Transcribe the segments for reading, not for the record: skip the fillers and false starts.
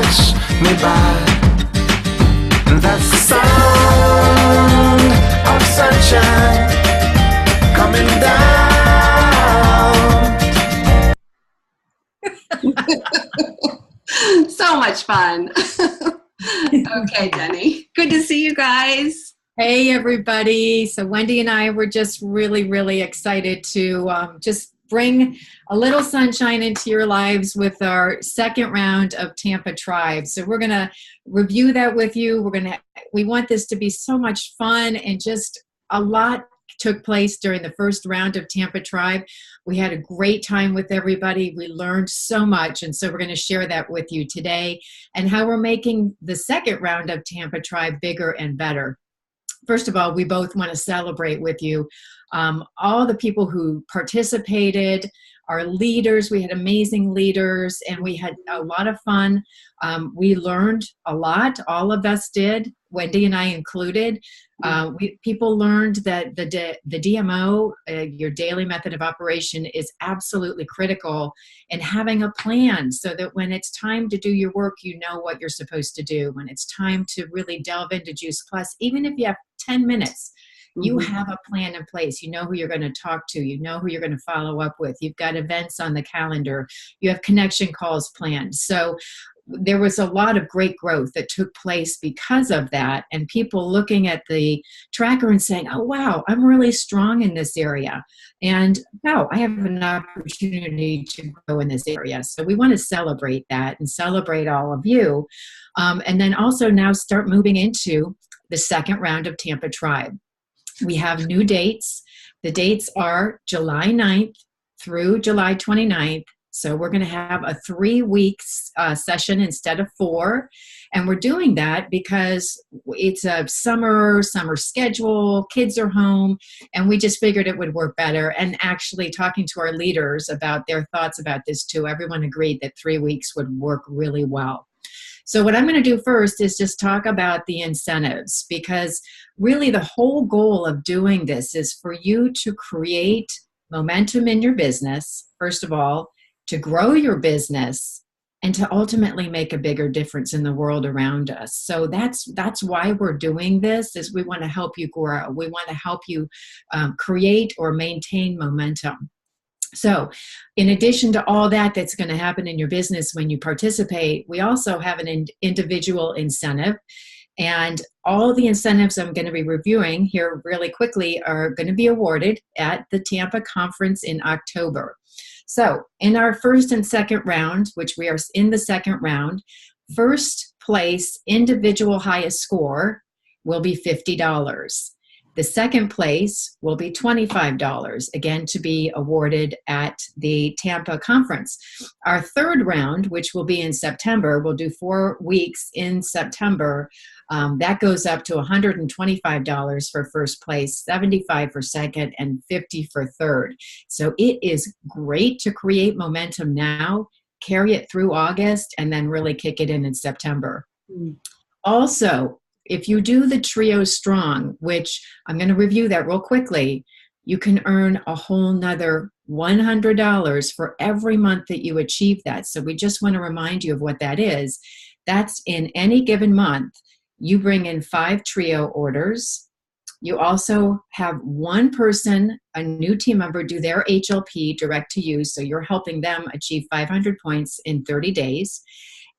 pass me by. That's the sound of sunshine coming down. So much fun. Okay, Jenny. Good to see you guys. Hey, everybody. So Wendy and I were just really excited to just bring a little sunshine into your lives with our second round of Tampa Tribe. So we're going to review that with you. We want this to be so much fun, and just a lot took place during the first round of Tampa Tribe. We had a great time with everybody. We learned so much, and so we're going to share that with you today, and how we're making the second round of Tampa Tribe bigger and better. First of all, we both want to celebrate with you all the people who participated, our leaders. We had amazing leaders, and we had a lot of fun. We learned a lot. All of us did, Wendy and I included. People learned that the DMO, your daily method of operation, is absolutely critical in having a plan, so that when it's time to do your work, you know what you're supposed to do. When it's time to really delve into Juice Plus, even if you have 10 minutes, you have a plan in place. You know who you're going to talk to. You know who you're going to follow up with. You've got events on the calendar. You have connection calls planned. So there was a lot of great growth that took place because of that, and people looking at the tracker and saying, oh, wow, I'm really strong in this area. And wow, I have an opportunity to grow in this area. So we want to celebrate that and celebrate all of you. And then also now start moving into the second round of Tampa Tribe. We have new dates. The dates are July 9th through July 29th. So we're going to have a 3 weeks session instead of 4. And we're doing that because it's a summer schedule, kids are home, and we just figured it would work better. And actually talking to our leaders about their thoughts about this too, everyone agreed that 3 weeks would work really well. So what I'm going to do first is just talk about the incentives, because really the whole goal of doing this is for you to create momentum in your business, first of all, to grow your business, and to ultimately make a bigger difference in the world around us. So that's why we're doing this, is we want to help you grow. We want to help you create or maintain momentum. So in addition to all that's going to happen in your business when you participate, we also have an individual incentive. And all the incentives I'm going to be reviewing here really quickly are going to be awarded at the Tampa conference in October. So in our first and second round, which we are in the second round, first place individual highest score will be $50. The second place will be $25, again, to be awarded at the Tampa conference. Our third round, which will be in September, we'll do 4 weeks in September. That goes up to $125 for first place, $75 for second, and $50 for third. So it is great to create momentum now, carry it through August, and then really kick it in September. Also, if you do the Trio Strong, which I'm going to review that real quickly, you can earn a whole nother $100 for every month that you achieve that. So we just want to remind you of what that is. That's in any given month. You bring in 5 Trio orders. You also have one person, a new team member, do their HLP direct to you. So you're helping them achieve 500 points in 30 days.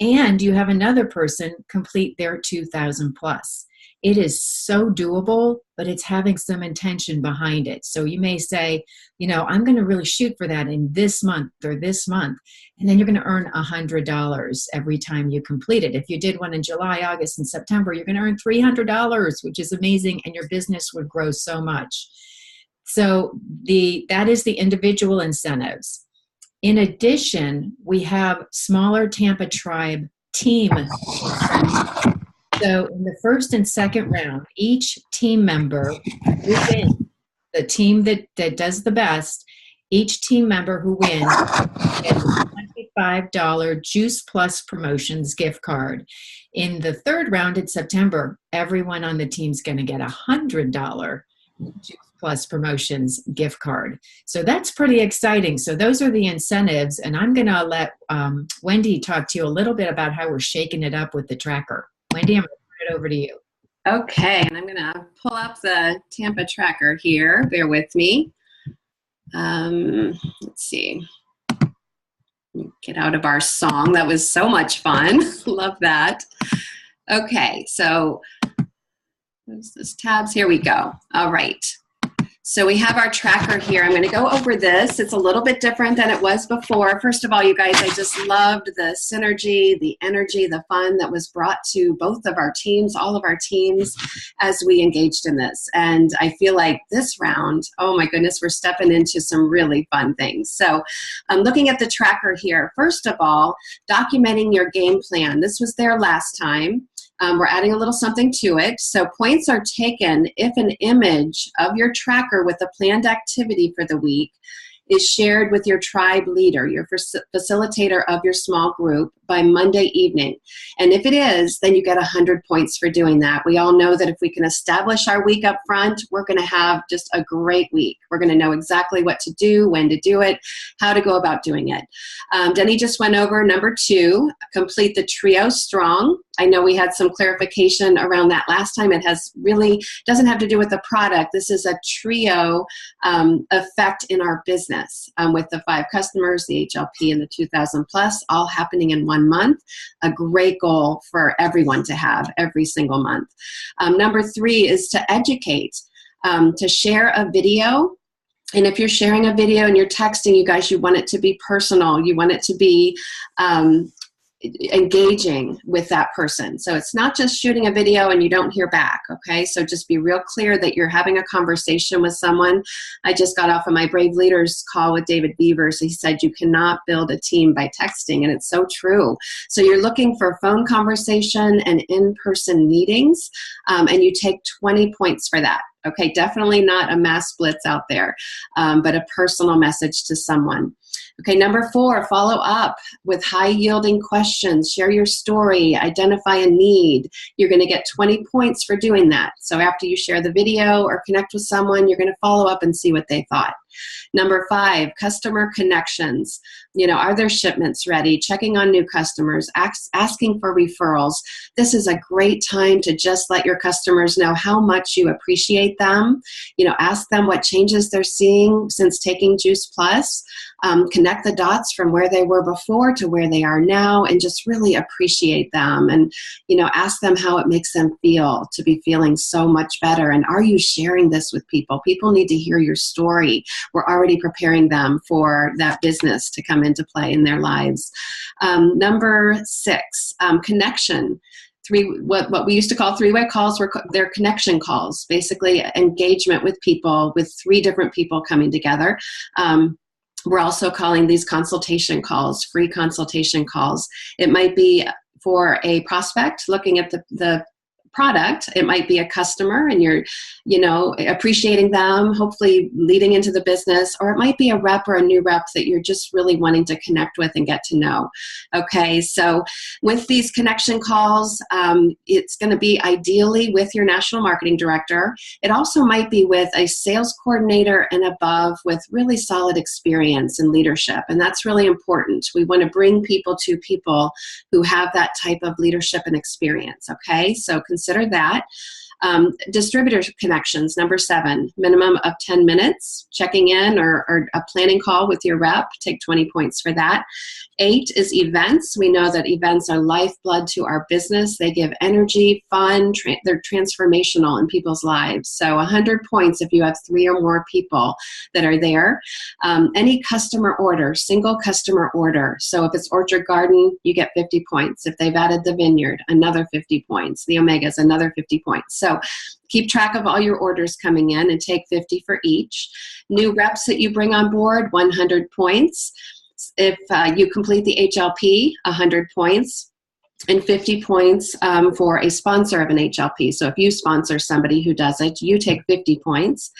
And you have another person complete their 2,000 plus. It is so doable, but it's having some intention behind it. So you may say, I'm going to really shoot for that in this month or this month. And then you're going to earn $100 every time you complete it. If you did one in July, August, and September, you're going to earn $300, which is amazing. And your business would grow so much. So that is the individual incentives. In addition, we have smaller Tampa Tribe team. So in the first and second round, each team member within the team that does the best, each team member who wins gets a $25 Juice Plus Promotions gift card. In the third round in September, everyone on the team's going to get a $100 Juice Plus Promotions gift card. So that's pretty exciting. So those are the incentives, and I'm going to let Wendy talk to you a little bit about how we're shaking it up with the tracker. Wendy, I'm going to turn it over to you. Okay, and I'm going to pull up the Tampa tracker here. Bear with me. Let's see. Get out of our song. That was so much fun. Love that. Okay, so there's this tabs. Here we go. All right. So we have our tracker here. I'm going to go over this. It's a little bit different than it was before. First of all, you guys, I just loved the synergy, the energy, the fun that was brought to both of our teams, all of our teams, as we engaged in this. And I feel like this round, oh my goodness, we're stepping into some really fun things. So I'm looking at the tracker here. First of all, documenting your game plan. This was there last time. We're adding a little something to it. So points are taken if an image of your tracker with a planned activity for the week is shared with your tribe leader, your facilitator of your small group, by Monday evening. And if it is, then you get 100 points for doing that. We all know that if we can establish our week up front, we're going to have just a great week. We're going to know exactly what to do, when to do it, how to go about doing it. Denny just went over number 2, complete the trio strong. I know we had some clarification around that last time. It has really doesn't have to do with the product. This is a trio effect in our business with the 5 customers, the HLP, and the 2,000 plus, all happening in 1 month. A great goal for everyone to have every single month. Number 3 is to educate, to share a video. And if you're sharing a video and you're texting, you guys, you want it to be personal. You want it to be engaging with that person. So it's not just shooting a video and you don't hear back, okay? So just be real clear that you're having a conversation with someone. I just got off of my Brave Leaders call with David Beavers. He said you cannot build a team by texting, and it's so true. So you're looking for phone conversation and in-person meetings, and you take 20 points for that. Okay, definitely not a mass blitz out there, but a personal message to someone. Okay, number 4, follow up with high-yielding questions. Share your story, identify a need. You're going to get 20 points for doing that. So after you share the video or connect with someone, you're going to follow up and see what they thought. Number 5, customer connections. Are their shipments ready? Checking on new customers, asking for referrals. This is a great time to just let your customers know how much you appreciate them. Ask them what changes they're seeing since taking Juice Plus. Connect the dots from where they were before to where they are now, and just really appreciate them, and ask them how it makes them feel to be feeling so much better. And are you sharing this with people? People need to hear your story. We're already preparing them for that business to come into play in their lives. Number 6, connection. What we used to call 3-way calls were their connection calls, basically engagement with people, with 3 different people coming together. We're also calling these consultation calls, free consultation calls. It might be for a prospect looking at the product. It might be a customer and you're, appreciating them, hopefully leading into the business, or it might be a rep or a new rep that you're just really wanting to connect with and get to know. Okay, so with these connection calls, it's going to be ideally with your national marketing director. It also might be with a sales coordinator and above with really solid experience in leadership, and that's really important. We want to bring people to people who have that type of leadership and experience, okay? So consider that. Distributor connections, number 7, minimum of 10 minutes, checking in or a planning call with your rep, take 20 points for that. 8 is events. We know that events are lifeblood to our business. They give energy, fun, they're transformational in people's lives. So 100 points if you have 3 or more people that are there. Any customer order, single customer order. So if it's Orchard Garden, you get 50 points. If they've added the vineyard, another 50 points. The Omegas, another 50 points. So keep track of all your orders coming in and take 50 for each. New reps that you bring on board, 100 points. If you complete the HLP, 100 points. and 50 points for a sponsor of an HLP. So if you sponsor somebody who does it, you take 50 points.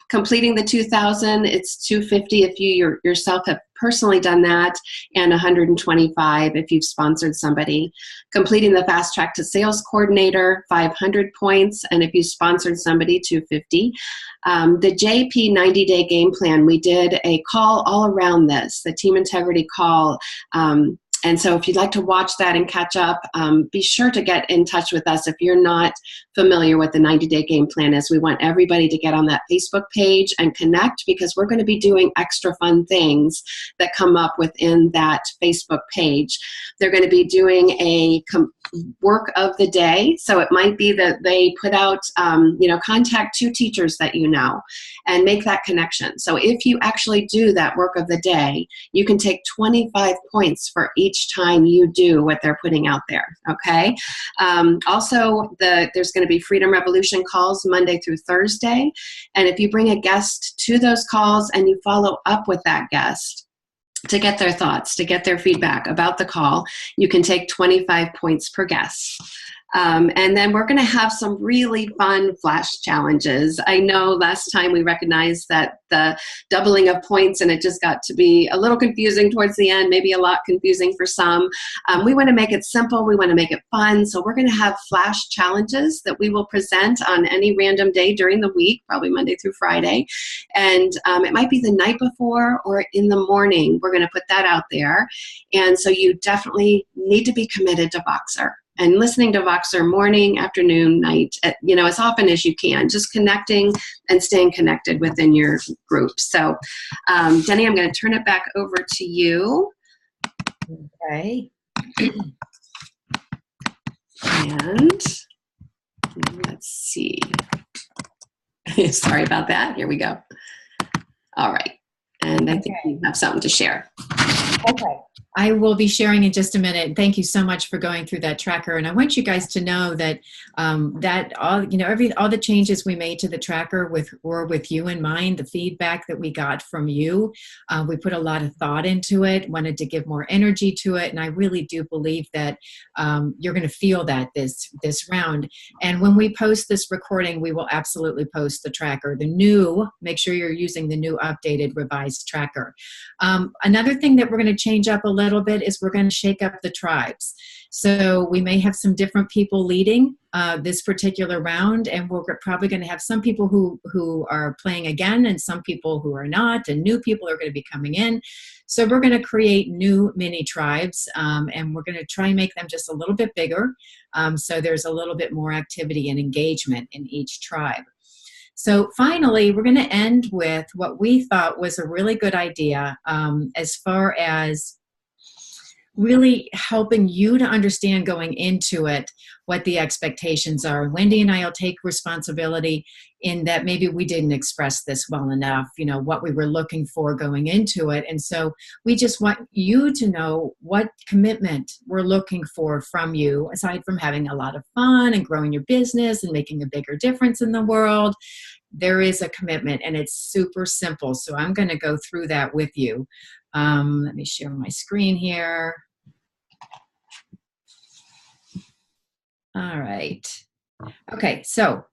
Completing the 2,000, it's 250 if you yourself have personally done that, and 125 if you've sponsored somebody. Completing the Fast Track to Sales Coordinator, 500 points, and if you sponsored somebody, 250. The JP 90-day game plan, we did a call all around this, the team integrity call. And so if you'd like to watch that and catch up, be sure to get in touch with us if you're not familiar with the 90-day game plan is. We want everybody to get on that Facebook page and connect, because we're going to be doing extra fun things that come up within that Facebook page. They're going to be doing a work of the day. So it might be that they put out, contact 2 teachers that you know and make that connection. So if you actually do that work of the day, you can take 25 points for each time you do what they're putting out there, okay? Also, there's going to be Freedom Revolution calls Monday through Thursday. And if you bring a guest to those calls and you follow up with that guest, to get their thoughts, to get their feedback about the call, you can take 25 points per guest. And then we're going to have some really fun flash challenges. I know last time we recognized that the doubling of points, and it just got to be a little confusing towards the end, maybe a lot confusing for some. We want to make it simple. We want to make it fun. So we're going to have flash challenges that we will present on any random day during the week, probably Monday through Friday. And it might be the night before or in the morning. We're going to put that out there. And so you definitely need to be committed to Voxer. And listening to Voxer morning, afternoon, night, as often as you can, just connecting and staying connected within your group. So, Jenny, I'm going to turn it back over to you. Okay. And let's see. Sorry about that. Here we go. All right. And I think you have something to share. Okay. I will be sharing in just a minute. Thank you so much for going through that tracker. And I want you guys to know that all the changes we made to the tracker were with you in mind. The feedback that we got from you, we put a lot of thought into it. Wanted to give more energy to it, and I really do believe that you're going to feel that this round. And when we post this recording, we will absolutely post the tracker. Make sure you're using the new updated revised tracker. Another thing that we're going to change up a little bit is we're going to shake up the tribes. So we may have some different people leading this particular round, and we're probably going to have some people who are playing again and some people who are not, and new people are going to be coming in. So we're going to create new mini tribes, and we're going to try and make them just a little bit bigger, so there's a little bit more activity and engagement in each tribe. So finally, we're going to end with what we thought was a really good idea as far as really helping you to understand going into it what the expectations are. Wendy and I will take responsibility in that maybe we didn't express this well enough, what we were looking for going into it. And so we just want you to know what commitment we're looking for from you, aside from having a lot of fun and growing your business and making a bigger difference in the world. There is a commitment, and it's super simple. So I'm going to go through that with you. Let me share my screen here. All right. Okay, so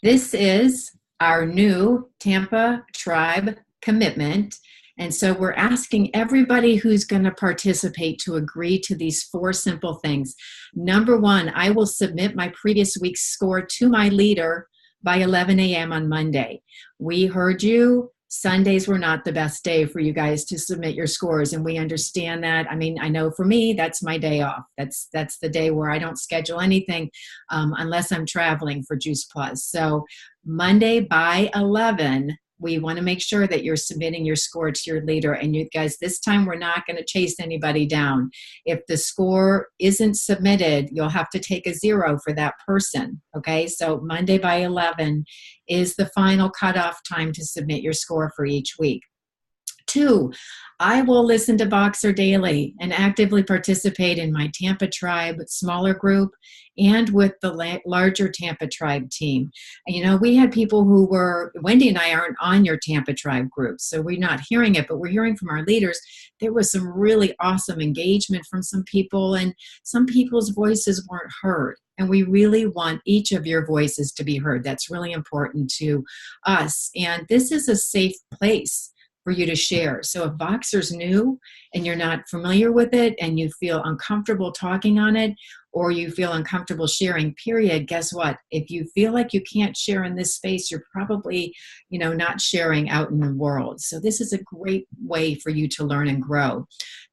this is our new Tampa Tribe commitment. And so we're asking everybody who's going to participate to agree to these 4 simple things. Number 1, I will submit my previous week's score to my leader by 11 a.m. on Monday. We heard you. Sundays were not the best day for you guys to submit your scores, and we understand that. I mean, I know for me, that's my day off. That's the day where I don't schedule anything unless I'm traveling for Juice Plus. So Monday by 11, we want to make sure that you're submitting your score to your leader. And you guys, this time we're not going to chase anybody down. If the score isn't submitted, you'll have to take a 0 for that person. Okay, so Monday by 11 is the final cutoff time to submit your score for each week. 2, I will listen to Boxer daily and actively participate in my Tampa Tribe smaller group and with the larger Tampa Tribe team. You know, we had people who were, Wendy and I aren't on your Tampa Tribe group, so we're not hearing it, but we're hearing from our leaders. There was some really awesome engagement from some people, and some people's voices weren't heard. And we really want each of your voices to be heard. That's really important to us. And this is a safe place for you to share. So if Boxer's new and you're not familiar with it and you feel uncomfortable talking on it, or you feel uncomfortable sharing, period, guess what? If you feel like you can't share in this space, you're probably, you know, not sharing out in the world. So this is a great way for you to learn and grow.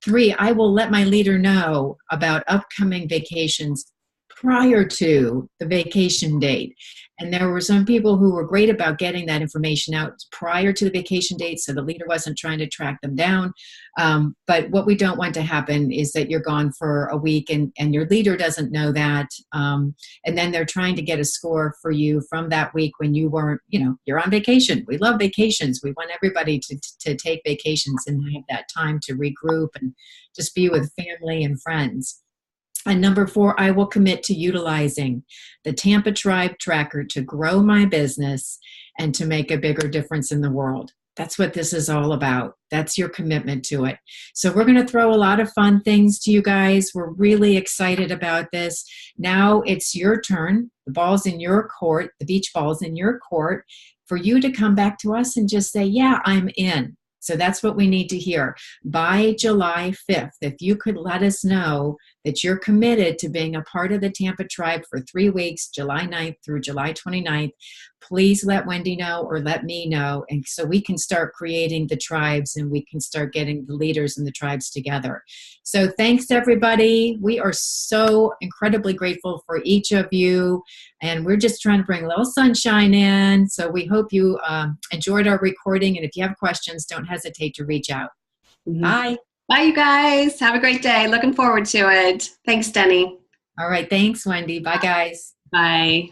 3, I will let my leader know about upcoming vacations prior to the vacation date. And there were some people who were great about getting that information out prior to the vacation date, so the leader wasn't trying to track them down. But what we don't want to happen is that you're gone for a week and your leader doesn't know that. And then they're trying to get a score for you from that week when you weren't, you know, you're on vacation. We love vacations. We want everybody to take vacations and have that time to regroup and just be with family and friends. And number 4, I will commit to utilizing the Tampa Tribe Tracker to grow my business and to make a bigger difference in the world. That's what this is all about. That's your commitment to it. So we're going to throw a lot of fun things to you guys. We're really excited about this. Now it's your turn. The ball's in your court. The beach ball's in your court for you to come back to us and just say, yeah, I'm in. So that's what we need to hear. By July 5th, if you could let us know that you're committed to being a part of the Tampa Tribe for 3 weeks, July 9th through July 29th, please let Wendy know or let me know, and so we can start creating the tribes and we can start getting the leaders and the tribes together. So thanks, everybody. We are so incredibly grateful for each of you, and we're just trying to bring a little sunshine in. So we hope you enjoyed our recording, and if you have questions, don't hesitate to reach out. Mm-hmm. Bye. Bye, you guys. Have a great day. Looking forward to it. Thanks, Denny. All right. Thanks, Wendy. Bye, guys. Bye.